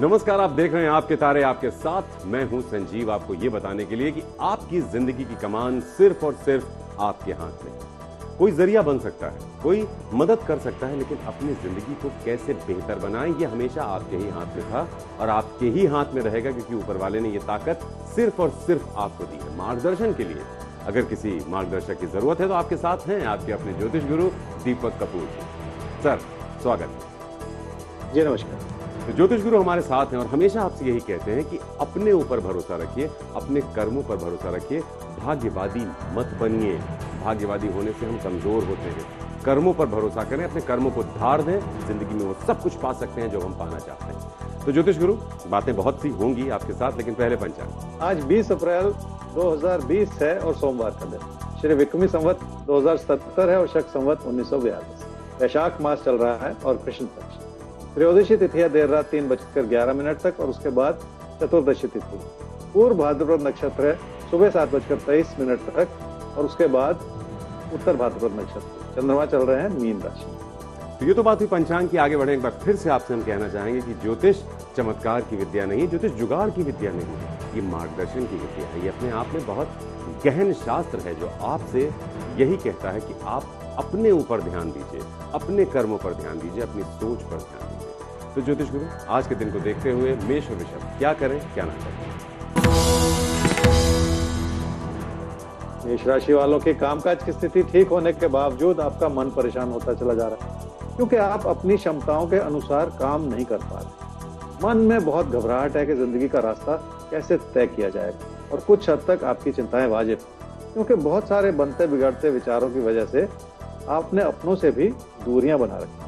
नमस्कार, आप देख रहे हैं आपके तारे आपके साथ। मैं हूं संजीव, आपको ये बताने के लिए कि आपकी जिंदगी की कमान सिर्फ और सिर्फ आपके हाथ में। कोई जरिया बन सकता है, कोई मदद कर सकता है, लेकिन अपनी जिंदगी को कैसे बेहतर बनाएं ये हमेशा आपके ही हाथ में था और आपके ही हाथ में रहेगा, क्योंकि ऊपर वाले ने ये ताकत सिर्फ और सिर्फ आपको दी है। मार्गदर्शन के लिए अगर किसी मार्गदर्शक की जरूरत है तो आपके साथ हैं आपके अपने ज्योतिष गुरु दीपक कपूर जी। सर, स्वागत जी। नमस्कार। तो ज्योतिष गुरु हमारे साथ हैं और हमेशा आपसे यही कहते हैं कि अपने ऊपर भरोसा रखिए, अपने कर्मों पर भरोसा रखिए, भाग्यवादी मत बनिए। भाग्यवादी होने से हम कमजोर होते हैं। कर्मों पर भरोसा करें, अपने कर्मों को धार दें, जिंदगी में वो सब कुछ पा सकते हैं जो हम पाना चाहते हैं। तो ज्योतिष गुरु, बातें बहुत सी होंगी आपके साथ, लेकिन पहले पंचांग। आज 20 अप्रैल 2020 है और सोमवार का दिन। श्री विक्रमी संवत 2070 है और शक संवत 1942। वैशाख मास चल रहा है और कृष्ण पक्ष। त्रयोदशी तिथि है देर रात 3:11 तक और उसके बाद चतुर्दशी तिथि। पूर्व भाद्रपद नक्षत्र है सुबह 7:23 तक और उसके बाद उत्तर भाद्रपद नक्षत्र। चंद्रमा चल रहे हैं मीन राशि। तो ये तो बात हुई पंचांग की। आगे बढ़े, एक बार फिर से आपसे हम कहना चाहेंगे कि ज्योतिष चमत्कार की विद्या नहीं, ज्योतिष जुगाड़ की विद्या नहीं है, ये मार्गदर्शन की विद्या है। ये अपने आप में बहुत गहन शास्त्र है जो आपसे यही कहता है कि आप अपने ऊपर ध्यान दीजिए, अपने कर्मों पर ध्यान दीजिए, अपनी सोच पर ध्यान दीजिए। तो ज्योतिष गुरु, आज के दिन को देखते हुए मेष और वृषभ क्या करें क्या ना करें? मेष राशि वालों के कामकाज की स्थिति ठीक होने के बावजूद आपका मन परेशान होता चला जा रहा है, क्योंकि आप अपनी क्षमताओं के अनुसार काम नहीं कर पा रहे। मन में बहुत घबराहट है कि जिंदगी का रास्ता कैसे तय किया जाएगा और कुछ हद तक आपकी चिंताएं वाजिब, क्योंकि बहुत सारे बनते बिगड़ते विचारों की वजह से आपने अपनों से भी दूरियां बना रखी।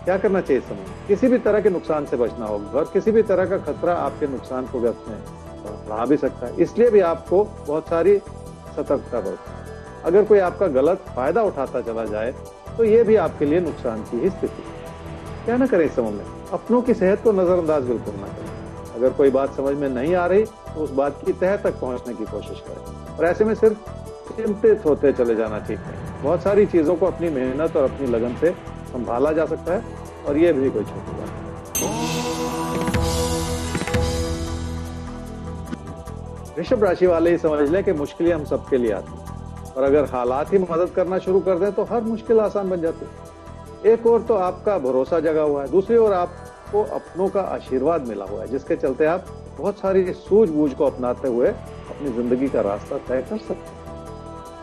क्या करना चाहिए समय? किसी भी तरह के नुकसान से बचना होगा और किसी भी तरह का खतरा आपके नुकसान को व्यक्त में बढ़ा भी सकता है। इसलिए भी आपको बहुत सारी सतर्कता बरतनी है। अगर कोई आपका गलत फायदा उठाता चला जाए तो ये भी आपके लिए नुकसान की ही स्थिति है। क्या ना करें इस समय में? अपनों की सेहत को नजरअंदाज बिल्कुल ना करें। अगर कोई बात समझ में नहीं आ रही तो उस बात की तह तक पहुंचने की कोशिश करें और ऐसे में सिर्फ चिंतित होते चले जाना ठीक नहीं। बहुत सारी चीजों को अपनी मेहनत और अपनी लगन से संभाला जा सकता है और ये भी कोई छोटी बात नहीं। वृषभ राशि वाले ही समझ लें कि मुश्किलें हम सबके लिए आती हैं और अगर हालात ही मदद करना शुरू कर दें तो हर मुश्किल आसान बन जाती है। एक ओर तो आपका भरोसा जगा हुआ है, दूसरी ओर आपको अपनों का आशीर्वाद मिला हुआ है, जिसके चलते आप बहुत सारी सूझबूझ को अपनाते हुए अपनी जिंदगी का रास्ता तय कर सकते हैं।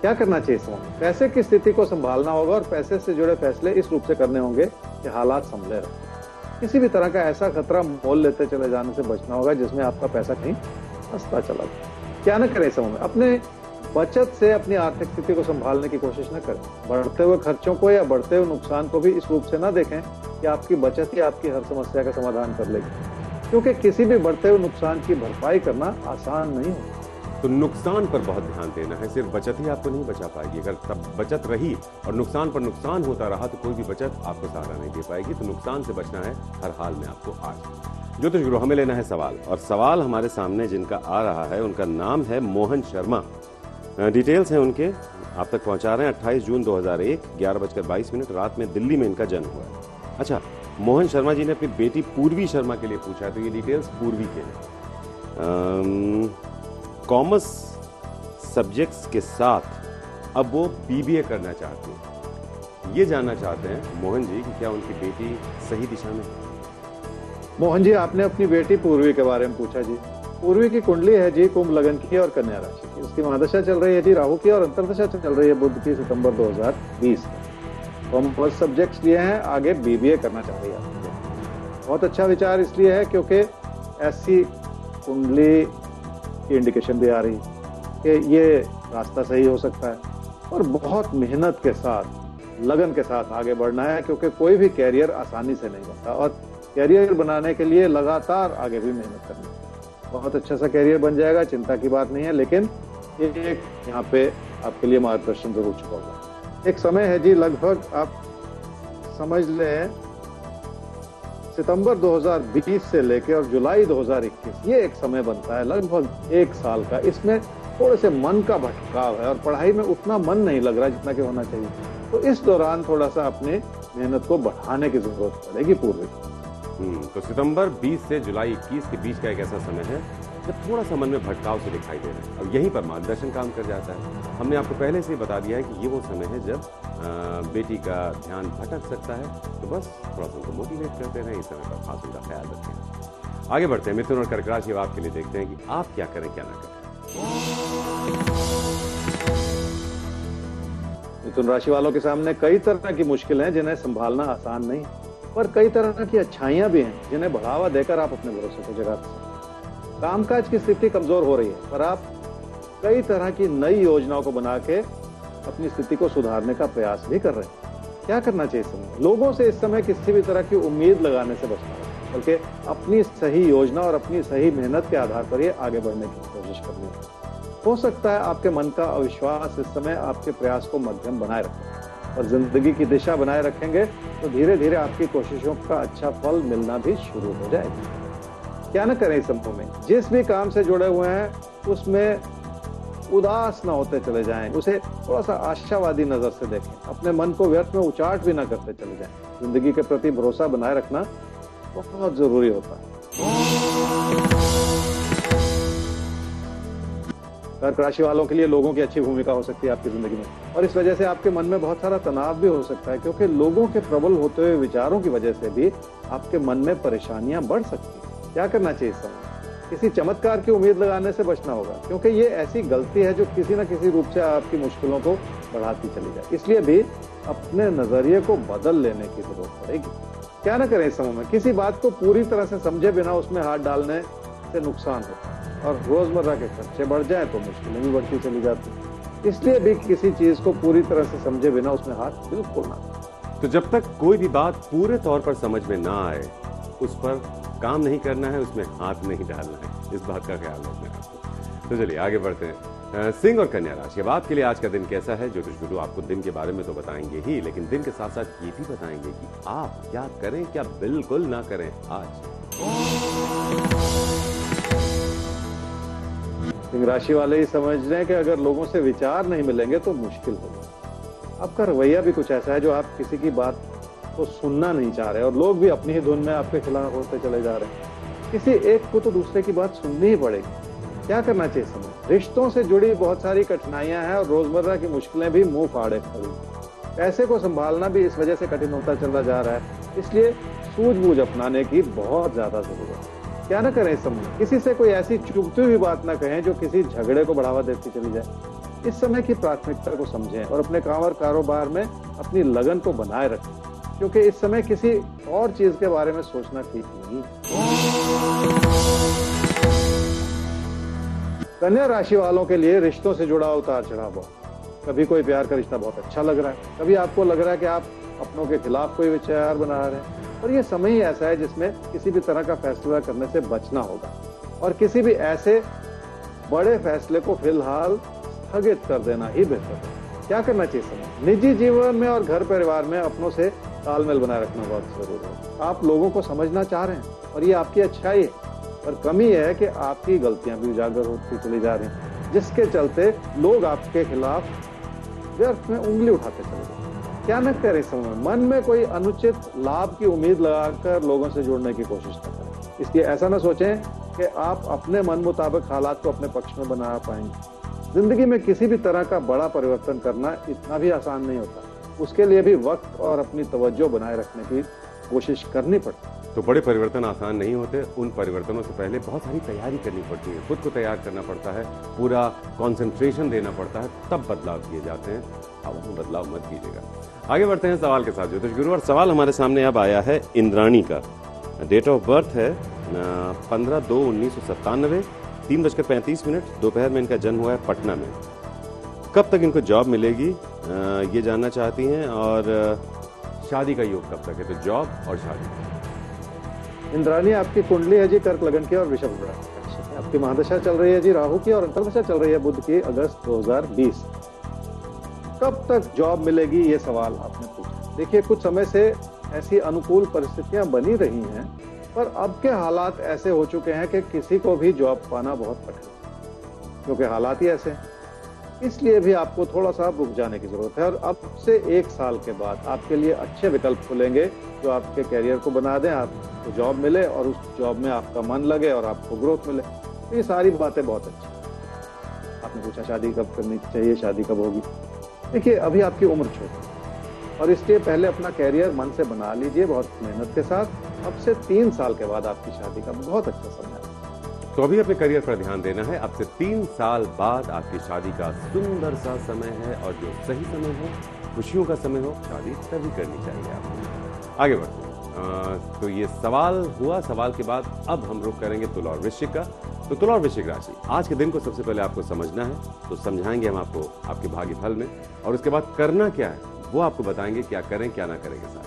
क्या करना चाहिए समय में? पैसे की स्थिति को संभालना होगा और पैसे से जुड़े फैसले इस रूप से करने होंगे कि हालात संभले रहे। किसी भी तरह का ऐसा खतरा मोल लेते चले जाने से बचना होगा जिसमें आपका पैसा कहीं फंसता चला जाए। क्या न करें समय में? अपने बचत से अपनी आर्थिक स्थिति को संभालने की कोशिश न करें। बढ़ते हुए खर्चों को या बढ़ते हुए नुकसान को भी इस रूप से न देखें कि आपकी बचत ही आपकी हर समस्या का समाधान कर लेगी, क्योंकि किसी भी बढ़ते हुए नुकसान की भरपाई करना आसान नहीं होता। तो नुकसान पर बहुत ध्यान देना है, सिर्फ बचत ही आपको नहीं बचा पाएगी। अगर तब बचत रही और नुकसान पर नुकसान होता रहा तो कोई भी बचत आपको सहारा नहीं दे पाएगी। तो नुकसान से बचना है हर हाल में आपको। आज ज्योतिष गुरु, हमें लेना है सवाल, और सवाल हमारे सामने जिनका आ रहा है उनका नाम है मोहन शर्मा। डिटेल्स हैं उनके, आप तक पहुंचा रहे हैं। 28 जून 2001 11:22 रात में दिल्ली में इनका जन्म हुआ है। अच्छा, मोहन शर्मा जी ने अपनी बेटी पूर्वी शर्मा के लिए पूछा है, तो ये डिटेल्स पूर्वी के लिए। कॉमर्स सब्जेक्ट्स के साथ अब वो बीबीए करना चाहते हैं। ये जानना चाहते हैं मोहन जी कि क्या उनकी बेटी सही दिशा में है? मोहन जी, आपने अपनी बेटी पूर्वी के बारे में पूछा जी। पूर्वी की कुंडली है जी कुंभ लगन की और कन्या राशि की। उसकी महादशा चल रही है जी राहु की और अंतर्दशा चल रही है बुध की सितंबर 2020 में। कॉमर्स सब्जेक्ट्स लिए हैं, आगे बीबीए करना चाह रही है। बहुत अच्छा विचार इसलिए है क्योंकि ऐसी कुंडली की इंडिकेशन भी आ रही है कि ये रास्ता सही हो सकता है और बहुत मेहनत के साथ, लगन के साथ आगे बढ़ना है, क्योंकि कोई भी कैरियर आसानी से नहीं बनता और कैरियर बनाने के लिए लगातार आगे भी मेहनत करनी है। बहुत अच्छा सा कैरियर बन जाएगा, चिंता की बात नहीं है, लेकिन एक यहाँ पे आपके लिए मार्गदर्शन जरूर छुपा होगा। एक समय है जी, लगभग आप समझ लें सितंबर 2020 से लेकर और जुलाई 2021, ये एक समय बनता है लगभग 1 साल का। इसमें थोड़े से मन का भटकाव है और पढ़ाई में उतना मन नहीं लग रहा जितना कि होना चाहिए। तो इस दौरान थोड़ा सा अपने मेहनत को बढ़ाने की जरूरत पड़ेगी पूर्वी। तो सितंबर 20 से जुलाई 21 के बीच का एक ऐसा समय है जब थोड़ा सा मन में भटकाव से दिखाई दे रहा है और यहीं पर मार्गदर्शन काम कर जाता है। हमने आपको पहले से ही बता दिया है कि ये वो समय है जब बेटी का ध्यान भटक सकता है, तो बस थोड़ा सा उनको मोटिवेट करते रहें, इस समय पर खास उनका ख्याल रखें। आगे बढ़ते हैं, मिथुन और कर्क राशि आपके लिए देखते हैं कि आप क्या करें क्या ना करें। मिथुन राशि वालों के सामने कई तरह की मुश्किलें हैं जिन्हें संभालना आसान नहीं, पर कई तरह की अच्छाइयां भी हैं जिन्हें बढ़ावा देकर आप अपने भरोसे को जगाते हैं। कामकाज की स्थिति कमजोर हो रही है, पर आप कई तरह की नई योजनाओं को बना के अपनी स्थिति को सुधारने का प्रयास भी कर रहे हैं। क्या करना चाहिए इस समय? लोगों से इस समय किसी भी तरह की उम्मीद लगाने से बचना है, बल्कि अपनी सही योजना और अपनी सही मेहनत के आधार पर ही आगे बढ़ने की कोशिश करनी है। हो सकता है आपके मन का अविश्वास इस समय आपके प्रयास को मध्यम बनाए रखे, और जिंदगी की दिशा बनाए रखेंगे तो धीरे धीरे आपकी कोशिशों का अच्छा फल मिलना भी शुरू हो जाएगा। क्या न करें इस समय में? जिस भी काम से जुड़े हुए हैं उसमें उदास ना होते चले जाएं, उसे थोड़ा सा आशावादी नजर से देखें, अपने मन को व्यर्थ में उचाट भी ना करते चले जाएं। जिंदगी के प्रति भरोसा बनाए रखना बहुत जरूरी होता है। कर्क राशि वालों के लिए लोगों की अच्छी भूमिका हो सकती है आपकी जिंदगी में, और इस वजह से आपके मन में बहुत सारा तनाव भी हो सकता है, क्योंकि लोगों के प्रबल होते हुए विचारों की वजह से भी आपके मन में परेशानियां बढ़ सकती हैं। क्या करना चाहिए इस समय? किसी चमत्कार की उम्मीद लगाने से बचना होगा, क्योंकि ये ऐसी गलती है जो किसी न किसी रूप से आपकी मुश्किलों को बढ़ाती चली जाए। इसलिए भी अपने नजरिए को बदल लेने की जरूरत पड़ेगी। क्या न करें इस समय में? किसी बात को पूरी तरह से समझे बिना उसमें हाथ डालने से नुकसान होता है, और रोजमर्रा के खर्चे बढ़ जाए तो मुश्किलें भी बढ़ती चली जाती है। इसलिए भी किसी चीज को पूरी तरह से समझे बिना उसमें हाथ बिल्कुल ना दें। तो जब तक कोई भी बात पूरे तौर पर समझ में ना आए, उस पर काम नहीं करना है, उसमें हाथ नहीं डालना है, इस बात का ख्याल रखना है आपको। तो चलिए आगे बढ़ते हैं। सिंह और कन्या राशि, अब आपके लिए आज का दिन कैसा है? ज्योतिष गुरु आपको दिन के बारे में तो बताएंगे ही, लेकिन दिन के साथ साथ ये भी बताएंगे कि आप क्या करें क्या बिल्कुल ना करें आज। सिंह राशि वाले ही समझ रहे हैं कि अगर लोगों से विचार नहीं मिलेंगे तो मुश्किल होगा। आपका रवैया भी कुछ ऐसा है जो आप किसी की बात तो सुनना नहीं चाह रहे, और लोग भी अपनी ही धुन में आपके खिलाफ होते चले जा रहे हैं। किसी एक को तो दूसरे की बात सुननी ही पड़ेगी। क्या करना चाहिए समय? रिश्तों से जुड़ी बहुत सारी कठिनाइयां हैं और रोजमर्रा की मुश्किलें भी मुंह फाड़े खड़ी। पैसे को संभालना भी इस वजह से कठिन होता चला जा रहा है, इसलिए सूझबूझ अपनाने की बहुत ज्यादा जरूरत है। क्या न करें इस समय? किसी से कोई ऐसी चुभती हुई बात ना कहें जो किसी झगड़े को बढ़ावा देती चली जाए। इस समय की प्राथमिकता को समझें और अपने काम और कारोबार में अपनी लगन को बनाए रखें, क्योंकि इस समय किसी और चीज के बारे में सोचना ठीक नहीं। कन्या राशि वालों के लिए रिश्तों से जुड़ा उतार चढ़ाव बहुत। कभी कोई प्यार का रिश्ता बहुत अच्छा लग रहा है, कभी आपको लग रहा है कि आप अपनों के खिलाफ कोई विचार बना रहे हैं, और ये समय ही ऐसा है जिसमें किसी भी तरह का फैसला करने से बचना होगा, और किसी भी ऐसे बड़े फैसले को फिलहाल स्थगित कर देना ही बेहतर है। क्या करना चाहिए समय? निजी जीवन में और घर परिवार में अपनों से तालमेल बनाए रखना बहुत जरूरी है। आप लोगों को समझना चाह रहे हैं और ये आपकी अच्छाई है, पर कमी यह है कि आपकी गलतियां भी उजागर होती चली जा रही हैं, जिसके चलते लोग आपके खिलाफ व्यर्थ में उंगली उठाते चले जाते हैं। क्या न करें समय? मन में कोई अनुचित लाभ की उम्मीद लगाकर लोगों से जुड़ने की कोशिश न करें। इसलिए ऐसा न सोचें कि आप अपने मन मुताबिक हालात को अपने पक्ष में बना पाएंगे। जिंदगी में किसी भी तरह का बड़ा परिवर्तन करना इतना भी आसान नहीं होता, उसके लिए भी वक्त और अपनी तवज्जो बनाए रखने की कोशिश करनी पड़ती है। तो बड़े परिवर्तन आसान नहीं होते, उन परिवर्तनों से पहले बहुत सारी तैयारी करनी पड़ती है, खुद को तैयार करना पड़ता है, पूरा कंसंट्रेशन देना पड़ता है, तब बदलाव किए जाते हैं। अब हम बदलाव मत कीजिएगा। आगे बढ़ते हैं सवाल के साथ ज्योतिष गुरु, और सवाल हमारे सामने अब आया है इंद्राणी का। डेट ऑफ बर्थ है 15/2/1997, 3:35 दोपहर में इनका जन्म हुआ है पटना में। कब तक इनको जॉब मिलेगी ये जानना चाहती हैं, और शादी का योग कब तक है? तो जॉब और शादी। इंद्राणी, आपकी कुंडली है जी कर्क लगन की और वृषभ राशि। आपकी महादशा चल रही है जी राहु की, और अंतर्दशा चल रही है बुध की अगस्त 2020। कब तक जॉब मिलेगी ये सवाल आपने पूछा। देखिए, कुछ समय से ऐसी अनुकूल परिस्थितियां बनी रही हैं, पर अब के हालात ऐसे हो चुके हैं कि किसी को भी जॉब पाना बहुत कठिन है, क्योंकि हालात ही ऐसे हैं। इसलिए भी आपको थोड़ा सा रुक जाने की जरूरत है और अब से 1 साल के बाद आपके लिए अच्छे विकल्प खुलेंगे जो आपके कैरियर को बना दें, आपको जॉब मिले और उस जॉब में आपका मन लगे और आपको ग्रोथ मिले। तो ये सारी बातें बहुत अच्छी हैं। आपने पूछा शादी कब करनी चाहिए, शादी कब होगी। देखिए, अभी आपकी उम्र छोटी है और इसलिए पहले अपना कैरियर मन से बना लीजिए बहुत मेहनत के साथ। अब से 3 साल के बाद आपकी शादी का बहुत अच्छा समय है। तो अभी अपने करियर पर ध्यान देना है। अब से 3 साल बाद आपकी शादी का सुंदर सा समय है और जो सही समय हो, खुशियों का समय हो, शादी तभी करनी चाहिए आपको। आगे बढ़ते हैं। तो ये सवाल हुआ, सवाल के बाद अब हम रुख करेंगे तुला और वृश्चिक का। तो तुला और वृश्चिक राशि, आज के दिन को सबसे पहले आपको समझना है, तो समझाएंगे हम आपको आपके भाग्य फल में, और उसके बाद करना क्या है वो आपको बताएंगे, क्या करें क्या ना करेंगे साथ।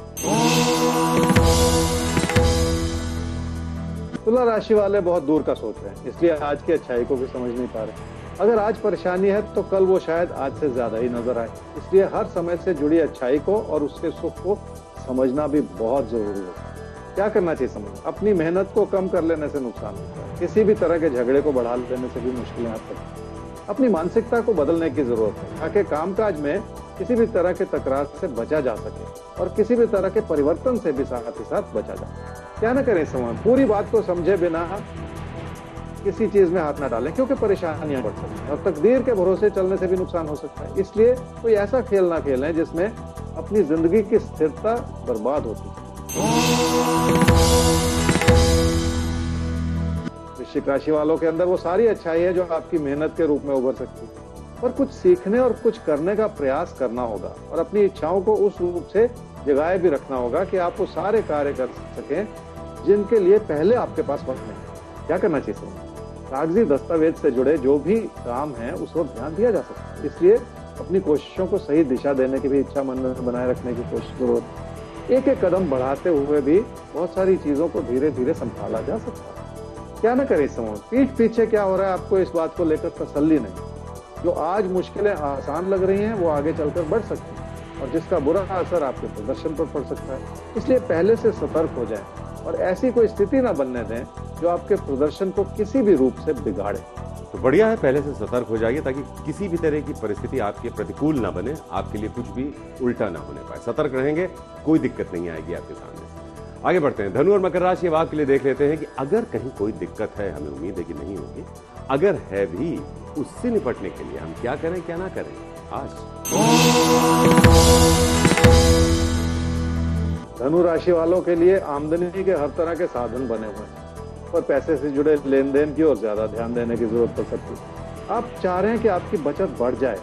तुला राशि वाले बहुत दूर का सोच रहे हैं, इसलिए आज की अच्छाई को भी समझ नहीं पा रहे। अगर आज परेशानी है तो कल वो शायद आज से ज्यादा ही नजर आए। इसलिए हर समय से जुड़ी अच्छाई को और उसके सुख को समझना भी बहुत जरूरी है। क्या करना चाहिए समझ, अपनी मेहनत को कम कर लेने से नुकसान होता है, किसी भी तरह के झगड़े को बढ़ा लेने से भी मुश्किलें आती हैं। अपनी मानसिकता को बदलने की जरूरत है ताकि कामकाज में किसी भी तरह के तकरार से बचा जा सके और किसी भी तरह के परिवर्तन से भी साथ ही साथ बचा जा सके। क्या ना करें इस समय, पूरी बात को समझे बिना किसी चीज में हाथ ना डालें, क्योंकि परेशानियां बढ़ सकती हैं और तकदीर के भरोसे चलने से भी नुकसान हो सकता है। इसलिए कोई ऐसा खेल ना खेलें जिसमें अपनी जिंदगी की स्थिरता बर्बाद होती है। वृश्चिक राशि वालों के अंदर वो सारी अच्छाई है जो आपकी मेहनत के रूप में उभर सकती है, पर कुछ सीखने और कुछ करने का प्रयास करना होगा और अपनी इच्छाओं को उस रूप से जगाए भी रखना होगा कि आप वो सारे कार्य कर सकें जिनके लिए पहले आपके पास वक्त नहीं। क्या करना चाहिए समझ, कागजी दस्तावेज से जुड़े जो भी काम है उस पर ध्यान दिया जा सकता है। इसलिए अपनी कोशिशों को सही दिशा देने की भी इच्छा मन में बनाए रखने की कोशिश जरूरत है। एक एक कदम बढ़ाते हुए भी बहुत सारी चीजों को धीरे धीरे संभाला जा सकता है। क्या ना करें इस समय, पीठ पीछे क्या हो रहा है आपको इस बात को लेकर तसल्ली नहीं। जो आज मुश्किलें आसान लग रही हैं वो आगे चलकर बढ़ सकती हैं और जिसका बुरा असर आपके प्रदर्शन पर पड़ सकता है। इसलिए पहले से सतर्क हो जाएं और ऐसी कोई स्थिति ना बनने दें जो आपके प्रदर्शन को किसी भी रूप से बिगाड़े। तो बढ़िया है, पहले से सतर्क हो जाइए ताकि किसी भी तरह की परिस्थिति आपके प्रतिकूल ना बने, आपके लिए कुछ भी उल्टा ना होने पाए। सतर्क रहेंगे, कोई दिक्कत नहीं आएगी आपके सामने। आगे बढ़ते हैं, धनु और मकर राशि अब आपके लिए देख लेते हैं कि अगर कहीं कोई दिक्कत है, हमें उम्मीद है कि नहीं होगी, अगर है भी, उससे निपटने के लिए हम क्या करें क्या ना करें आज। धनु राशि वालों के लिए आमदनी के हर तरह के साधन बने हुए हैं, पर पैसे से जुड़े लेन देन की ओर ज्यादा ध्यान देने की जरूरत पड़ सकती है। आप चाह रहे हैं कि आपकी बचत बढ़ जाए,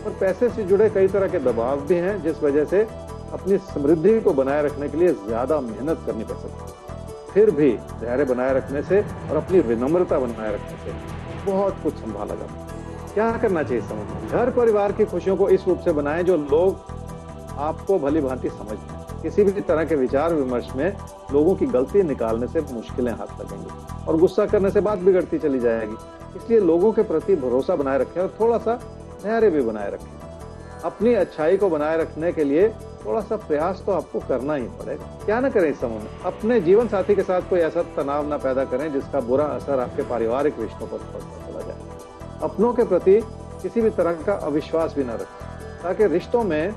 पर पैसे से जुड़े कई तरह के दबाव भी हैं जिस वजह से अपनी समृद्धि को बनाए रखने के लिए ज्यादा मेहनत करनी पड़ सकती है। फिर भी धैर्य बनाए रखने से और अपनी विनम्रता बनाए रखने से बहुत कुछ संभाला जाता है। क्या करना चाहिए समझ, घर परिवार की खुशियों को इस रूप से बनाएं जो लोग आपको भली भांति समझ पाएं। किसी भी तरह के विचार विमर्श में लोगों की गलती निकालने से मुश्किलें हाथ लगेंगी और गुस्सा करने से बात बिगड़ती चली जाएगी। इसलिए लोगों के प्रति भरोसा बनाए रखें और थोड़ा सा धैर्य भी बनाए रखें। अपनी अच्छाई को बनाए रखने के लिए थोड़ा सा प्रयास तो आपको करना ही पड़ेगा। क्या ना करें इस समय में, अपने जीवन साथी के साथ कोई ऐसा तनाव ना पैदा करें जिसका बुरा असर आपके पारिवारिक रिश्तों पर पड़ता चला जाए। अपनों के प्रति किसी भी तरह का अविश्वास भी ना रखें ताकि रिश्तों में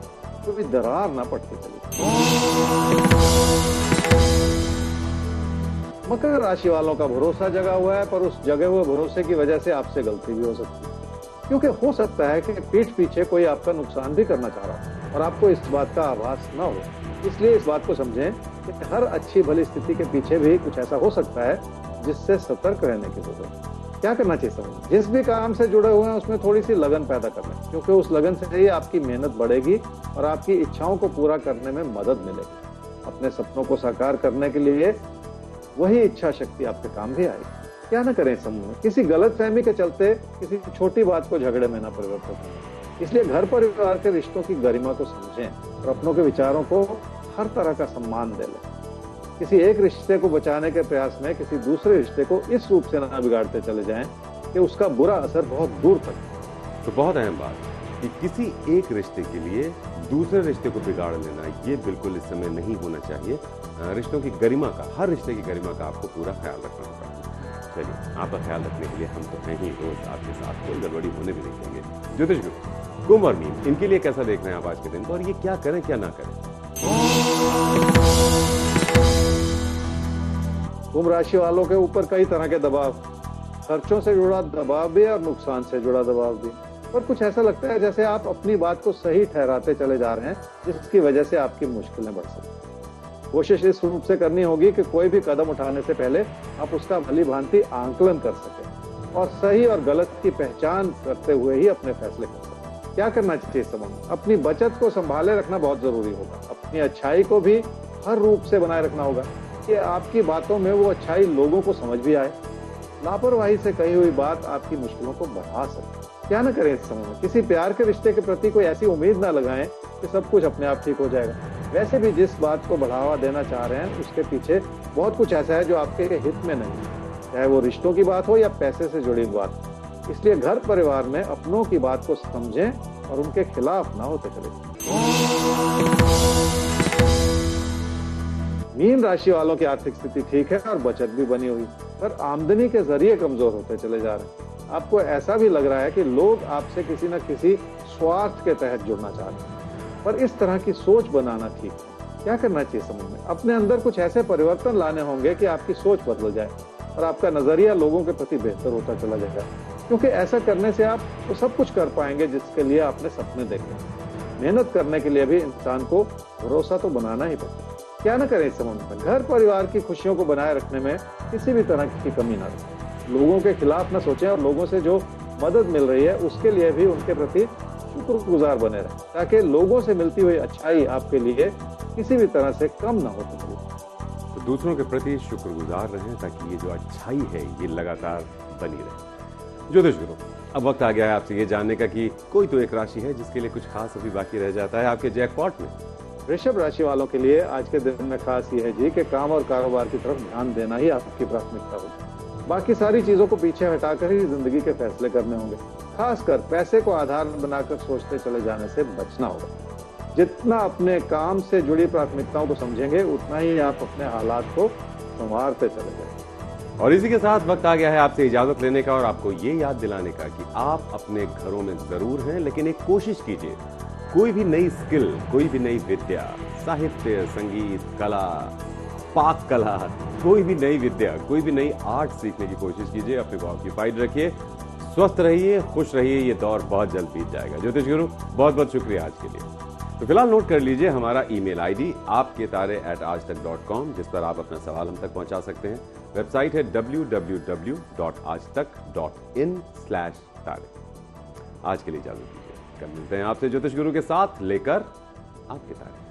कोई दरार ना पड़ती चली। मकर राशि वालों का भरोसा जगा हुआ है, पर उस जगे हुए भरोसे की वजह से आपसे गलती भी हो सकती है, क्योंकि हो सकता है कि पीठ पीछे कोई आपका नुकसान भी करना चाह रहा हो और आपको इस बात का आभास न हो। इसलिए इस बात को समझें कि हर अच्छी भली स्थिति के पीछे भी कुछ ऐसा हो सकता है जिससे सतर्क रहने की जरूरत है। क्या करना चाहिए समझ, जिस भी काम से जुड़े हुए हैं उसमें थोड़ी सी लगन पैदा करना, क्योंकि उस लगन से ही आपकी मेहनत बढ़ेगी और आपकी इच्छाओं को पूरा करने में मदद मिलेगी। अपने सपनों को साकार करने के लिए वही इच्छा शक्ति आपके काम भी आएगी। क्या ना करें समूह में, किसी गलतफहमी के चलते किसी छोटी बात को झगड़े में ना परिवर्तित करें। इसलिए घर परिवार के रिश्तों की गरिमा को समझें और अपनों के विचारों को हर तरह का सम्मान दे लें। किसी एक रिश्ते को बचाने के प्रयास में किसी दूसरे रिश्ते को इस रूप से ना बिगाड़ते चले जाएं कि उसका बुरा असर बहुत दूर तक। तो बहुत अहम बात कि किसी एक रिश्ते के लिए दूसरे रिश्ते को बिगाड़ लेना, ये बिल्कुल इस समय नहीं होना चाहिए। रिश्तों की गरिमा का, हर रिश्ते की गरिमा का आपको पूरा ख्याल रखना होगा। चलिए, आपका ख्याल रखने के लिए हम तो हैं ही रोज आपके साथ, कोई गड़बड़ी होने भी नहीं देंगे। ज्योतिष गुरु, कुंभ और मीन, इनके लिए कैसा देख रहे हैं आप आज के दिन को, और ये क्या करें क्या ना करें? कुंभ राशि वालों के ऊपर कई तरह के दबाव, खर्चों से जुड़ा दबाव भी और नुकसान से जुड़ा दबाव भी। पर कुछ ऐसा लगता है जैसे आप अपनी बात को सही ठहराते चले जा रहे हैं, जिसकी वजह से आपकी मुश्किलें बढ़ सकती हैं। कोशिश इस रूप से करनी होगी कि कोई भी कदम उठाने से पहले आप उसका भली भांति आंकलन कर सकें और सही और गलत की पहचान करते हुए ही अपने फैसले कर सकें। क्या करना चाहिए इस समय में? अपनी बचत को संभाले रखना बहुत जरूरी होगा। अपनी अच्छाई को भी हर रूप से बनाए रखना होगा कि आपकी बातों में वो अच्छाई लोगों को समझ भी आए। लापरवाही से कही हुई बात आपकी मुश्किलों को बढ़ा सकती है। क्या न करें इस समय में? किसी प्यार के रिश्ते के प्रति कोई ऐसी उम्मीद ना लगाएं कि सब कुछ अपने आप ठीक हो जाएगा। वैसे भी जिस बात को बढ़ावा देना चाह रहे हैं उसके पीछे बहुत कुछ ऐसा है जो आपके हित में नहीं है, चाहे वो रिश्तों की बात हो या पैसे से जुड़ी बात। इसलिए घर परिवार में अपनों की बात को समझें और उनके खिलाफ ना होते चले। मीन राशि वालों की आर्थिक स्थिति ठीक है और बचत भी बनी हुई, पर आमदनी के जरिए कमजोर होते चले जा रहे हैं। आपको ऐसा भी लग रहा है कि लोग आपसे किसी न किसी स्वार्थ के तहत जुड़ना चाहते हैं, पर इस तरह की सोच बनाना ठीक है। क्या करना चाहिए समझ में? अपने अंदर कुछ ऐसे परिवर्तन लाने होंगे कि आपकी सोच बदल जाए और आपका नजरिया लोगों के प्रति बेहतर होता चला जाएगा, क्योंकि ऐसा करने से आप वो सब कुछ कर पाएंगे जिसके लिए आपने सपने देखे। मेहनत करने के लिए भी इंसान को भरोसा तो बनाना ही पड़ता है। क्या न करें इस समय में? घर परिवार की खुशियों को बनाए रखने में किसी भी तरह की कमी ना रखें। लोगों के खिलाफ न सोचें और लोगों से जो मदद मिल रही है उसके लिए भी उनके प्रति शुक्रगुजार बने रहें, ताकि लोगों से मिलती हुई अच्छाई आपके लिए किसी भी तरह से कम ना होती चले। तो दूसरों के प्रति शुक्रगुजार रहें ताकि ये जो अच्छाई है ये लगातार बनी रहे। ज्योतिष गुरु, अब वक्त आ गया है आपसे ये जानने का कि कोई तो एक राशि है जिसके लिए कुछ खास अभी बाकी रह जाता है आपके जैकपॉट में। वृषभ राशि वालों के लिए आज के दिन में खास ये है जी कि काम और कारोबार की तरफ ध्यान देना ही आपकी प्राथमिकता होगी। बाकी सारी चीजों को पीछे हटाकर ही जिंदगी के फैसले करने होंगे। खासकर पैसे को आधार बनाकर सोचते चले जाने से बचना होगा। जितना अपने काम से जुड़ी प्राथमिकताओं को समझेंगे उतना ही आप अपने हालात को संवारते चले जाएंगे। और इसी के साथ वक्त आ गया है आपसे इजाजत लेने का और आपको ये याद दिलाने का कि आप अपने घरों में जरूर हैं, लेकिन एक कोशिश कीजिए, कोई भी नई स्किल, कोई भी नई विद्या, साहित्य, संगीत, कला, पाक कला, कोई भी नई विद्या, कोई भी नई आर्ट सीखने की कोशिश कीजिए। अपने को ऑक्यूपाइड रखिए, स्वस्थ रहिए, खुश रहिए। ये दौर बहुत जल्द बीत जाएगा। ज्योतिष गुरु, बहुत बहुत शुक्रिया आज के लिए। तो फिलहाल नोट कर लीजिए हमारा ईमेल आईडी aapketare@aajtak.com, जिस पर आप अपना सवाल हम तक पहुंचा सकते हैं। वेबसाइट है www.aajtak.in/tare। आज के लिए इजाजत दीजिए, कल मिलते हैं आपसे ज्योतिष गुरु के साथ लेकर आपके तारे।